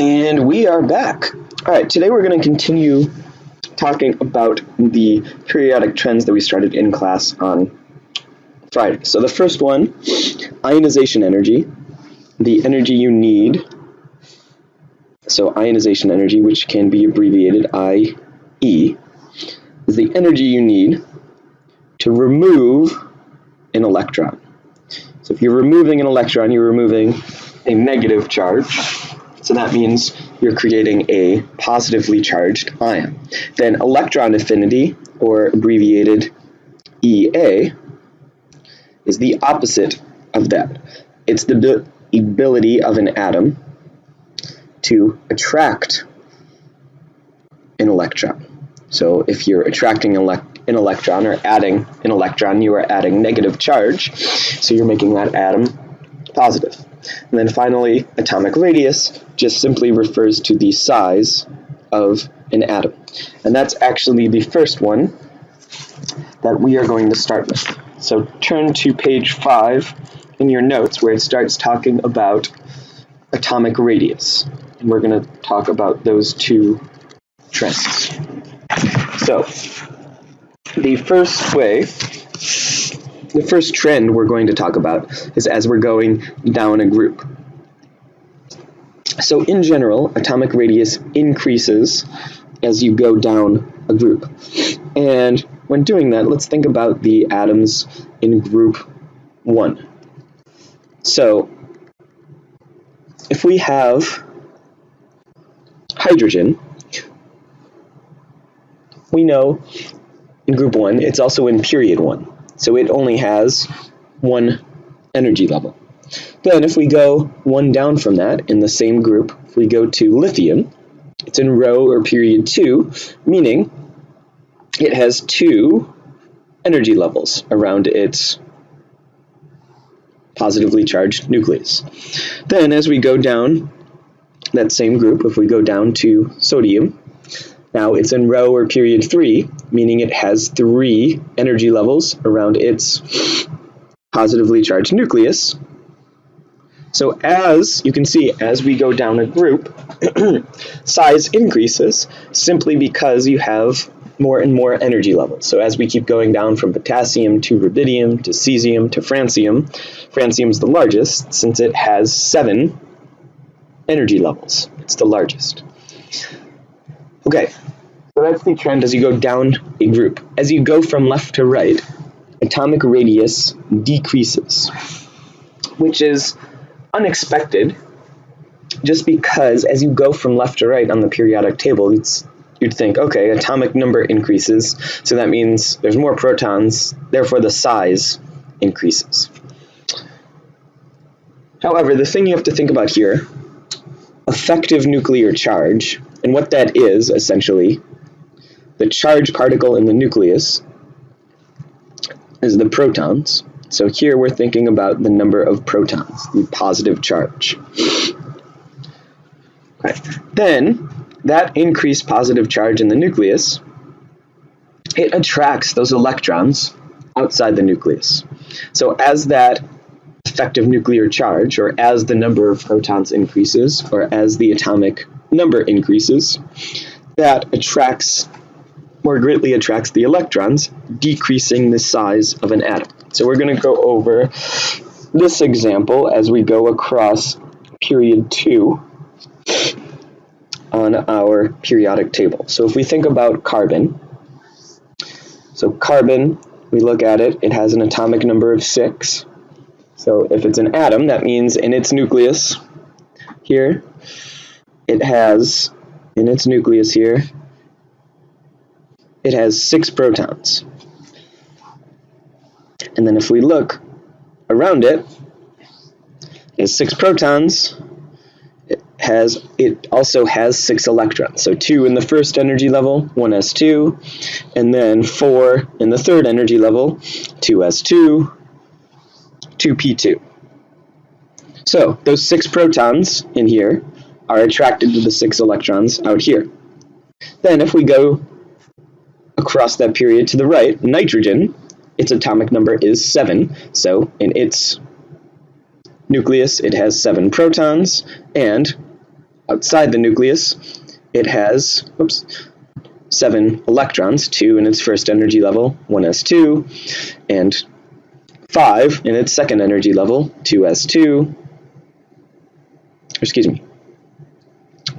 And we are back. All right, today we're going to continue talking about the periodic trends that we started in class on Friday. So the first one, ionization energy, the energy you need. So ionization energy, which can be abbreviated IE, is the energy you need to remove an electron. So if you're removing an electron, you're removing a negative charge. So that means you're creating a positively charged ion. Then electron affinity, or abbreviated EA, is the opposite of that. It's the ability of an atom to attract an electron. So if you're attracting an electron or adding an electron, you are adding negative charge, so you're making that atom positive. And then finally, atomic radius just simply refers to the size of an atom. And that's actually the first one that we are going to start with. So turn to page 5 in your notes where it starts talking about atomic radius. And we're going to talk about those two trends. So the first trend we're going to talk about is as we're going down a group. So in general, atomic radius increases as you go down a group. And when doing that, let's think about the atoms in group 1. So if we have hydrogen, we know in group 1, it's also in period 1. So it only has one energy level. Then if we go one down from that in the same group, if we go to lithium, it's in row or period 2, meaning it has 2 energy levels around its positively charged nucleus. Then as we go down that same group, if we go down to sodium, now it's in row or period 3, meaning it has 3 energy levels around its positively charged nucleus. So as you can see, as we go down a group, size increases simply because you have more and more energy levels. So as we keep going down from potassium to rubidium to cesium to francium, francium is the largest since it has 7 energy levels. It's the largest. Okay, so that's the trend as you go down a group. As you go from left to right, atomic radius decreases, which is unexpected just because as you go from left to right on the periodic table, you'd think, okay, atomic number increases, so that means there's more protons, therefore the size increases. However, the thing you have to think about here, effective nuclear charge, and what that is, essentially, the charged particle in the nucleus is the protons. So here we're thinking about the number of protons, the positive charge. Okay. Then, that increased positive charge in the nucleus, it attracts those electrons outside the nucleus. So as that effective nuclear charge, or as the number of protons increases, or as the atomic number increases, that more greatly attracts the electrons, decreasing the size of an atom. So we're going to go over this example as we go across period 2 on our periodic table. So if we think about carbon, so carbon, we look at it, it has an atomic number of 6. So if it's an atom, that means in its nucleus here, it has, in its nucleus here, it has 6 protons. And then if we look around it, it has 6 protons, it also has 6 electrons. So 2 in the first energy level, 1s2, and then 4 in the third energy level, 2s2, 2p2. So those 6 protons in here are attracted to the 6 electrons out here. Then if we go across that period to the right, nitrogen, its atomic number is 7, so in its nucleus it has 7 protons, and outside the nucleus, it has 7 electrons, 2 in its first energy level, 1s2, and 5 in its second energy level, 2s2,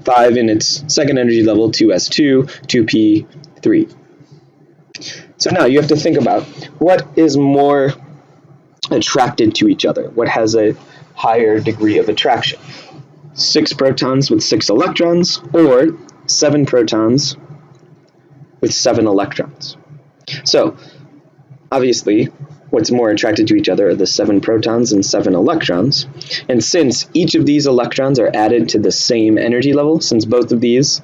5 in its second energy level, 2s2, 2p3. So now you have to think about what is more attracted to each other, what has a higher degree of attraction. 6 protons with 6 electrons, or 7 protons with 7 electrons. So, obviously, what's more attracted to each other are the 7 protons and 7 electrons. And since each of these electrons are added to the same energy level, since both of these,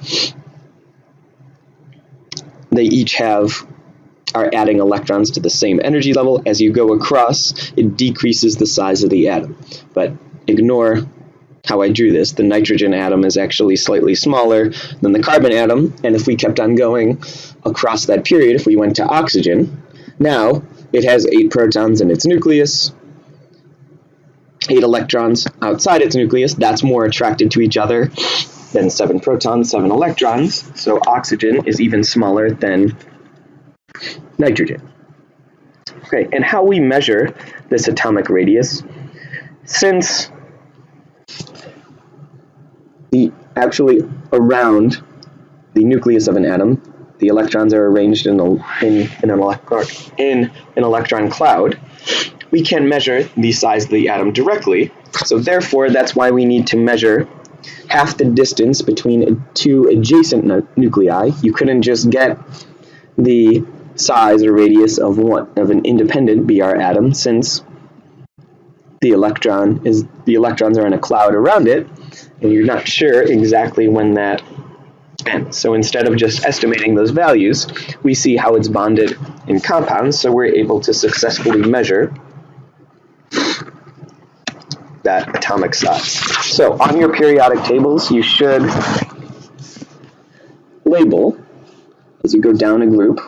they each are adding electrons to the same energy level, as you go across, it decreases the size of the atom. But ignore how I drew this. The nitrogen atom is actually slightly smaller than the carbon atom, and if we kept on going across that period, if we went to oxygen, now it has 8 protons in its nucleus, 8 electrons outside its nucleus. That's more attracted to each other than 7 protons, 7 electrons, so oxygen is even smaller than nitrogen. Okay, and how we measure this atomic radius, since actually around the nucleus of an atom, the electrons are arranged in an electron cloud, we can measure the size of the atom directly. So therefore, that's why we need to measure half the distance between 2 adjacent nuclei. You couldn't just get the size or radius of an independent Br atom, since the electrons are in a cloud around it, and you're not sure exactly when that ends. So instead of just estimating those values, we see how it's bonded in compounds, so we're able to successfully measure that atomic size. So on your periodic tables, you should label, as you go down a group,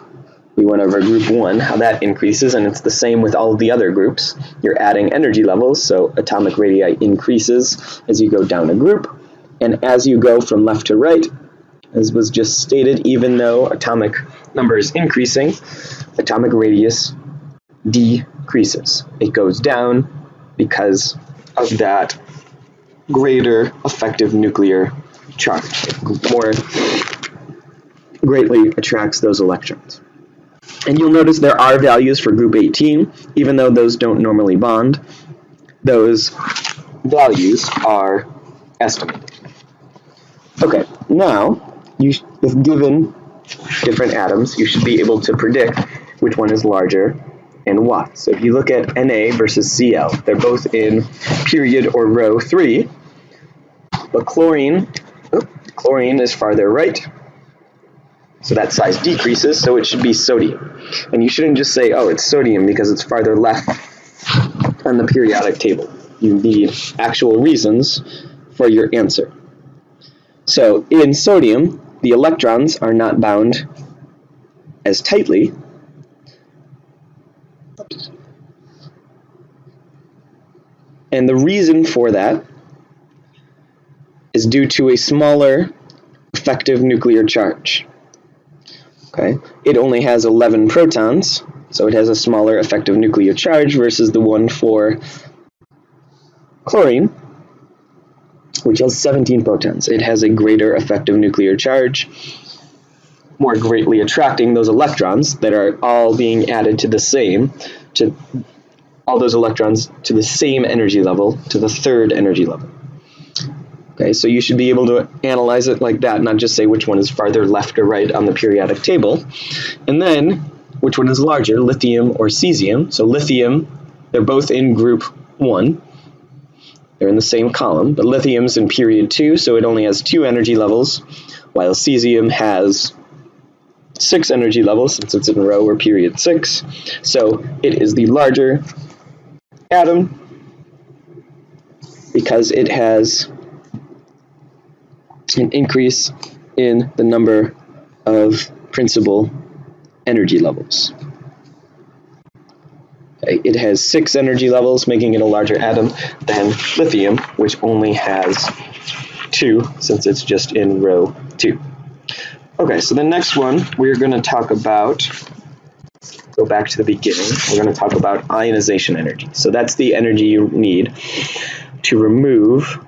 we went over group 1, how that increases, and it's the same with all of the other groups. You're adding energy levels, so atomic radii increases as you go down a group, and as you go from left to right, as was just stated, even though atomic number is increasing, atomic radius decreases. It goes down because of that greater effective nuclear charge. It more greatly attracts those electrons. And you'll notice there are values for group 18, even though those don't normally bond. Those values are estimated. Okay, now, if given different atoms, you should be able to predict which one is larger and why. So if you look at Na versus Cl, they're both in period or row 3, but chlorine is farther right, so that size decreases, so it should be sodium. And you shouldn't just say, oh, it's sodium because it's farther left on the periodic table. You need actual reasons for your answer. So in sodium, the electrons are not bound as tightly. And the reason for that is due to a smaller effective nuclear charge. Okay, it only has 11 protons, so it has a smaller effective nuclear charge versus the one for chlorine, which has 17 protons. It has a greater effective nuclear charge, more greatly attracting those electrons that are all being added to the same, all those electrons to the same energy level, to the third energy level. Okay, so you should be able to analyze it like that, not just say which one is farther left or right on the periodic table. And then, which one is larger, lithium or cesium? So lithium, they're both in group 1. They're in the same column, but lithium's in period 2, so it only has 2 energy levels, while cesium has 6 energy levels, since it's in row or period 6. So it is the larger atom because it has an increase in the number of principal energy levels. Okay, it has 6 energy levels, making it a larger atom than lithium, which only has 2, since it's just in row 2. Okay, so the next one we're going to talk about, go back to the beginning, we're going to talk about ionization energy. So that's the energy you need to remove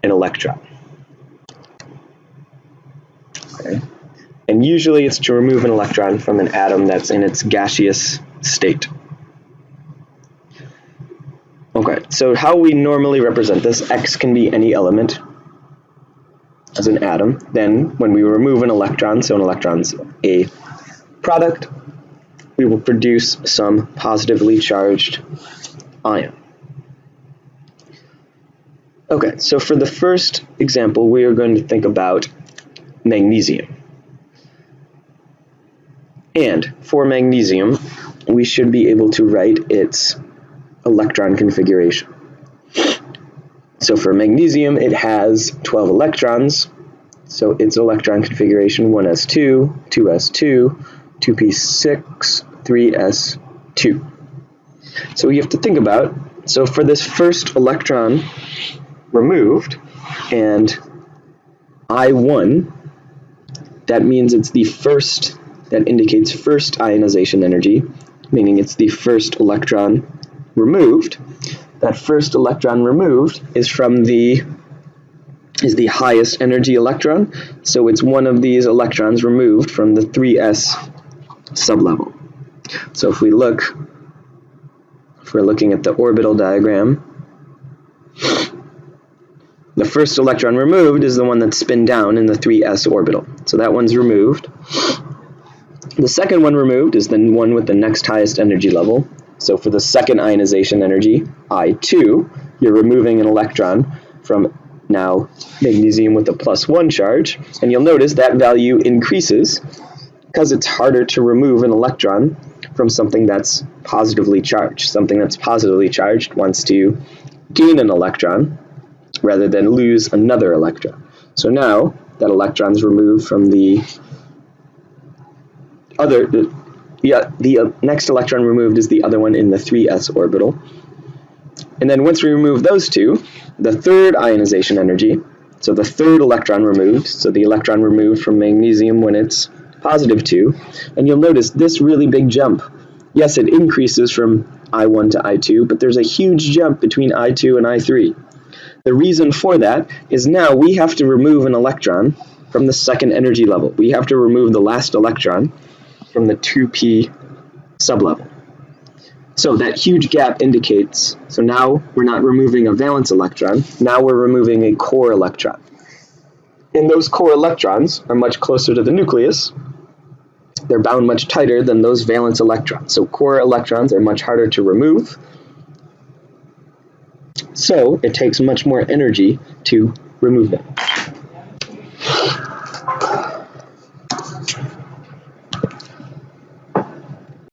an electron. Okay. And usually it's to remove an electron from an atom that's in its gaseous state. Okay, so how we normally represent this, X can be any element as an atom. Then when we remove an electron, so an electron's a product, we will produce some positively charged ion. Okay, so for the first example, we are going to think about magnesium. And for magnesium, we should be able to write its electron configuration. So for magnesium, it has 12 electrons. So its electron configuration 1s2, 2s2, 2p6, 3s2. So we have to think about, so for this first electron removed, and I1, that means it's the first, that indicates first ionization energy, meaning it's the first electron removed. That first electron removed is from the highest energy electron, so it's one of these electrons removed from the 3s sublevel. So if we're looking at the orbital diagram, the first electron removed is the one that's spin down in the 3s orbital. So that one's removed. The second one removed is the one with the next highest energy level. So for the second ionization energy, I2, you're removing an electron from now magnesium with a +1 charge, and you'll notice that value increases because it's harder to remove an electron from something that's positively charged. Something that's positively charged wants to gain an electron rather than lose another electron. So now that electron's removed from the next electron removed is the other one in the 3s orbital. And then once we remove those two, the third ionization energy, so the third electron removed, so the electron removed from magnesium when it's +2, and you'll notice this really big jump. Yes, it increases from I1 to I2, but there's a huge jump between I2 and I3. The reason for that is now we have to remove an electron from the second energy level. We have to remove the last electron from the 2p sublevel. So that huge gap indicates, so now we're not removing a valence electron, now we're removing a core electron. And those core electrons are much closer to the nucleus. They're bound much tighter than those valence electrons. So core electrons are much harder to remove. So it takes much more energy to remove them.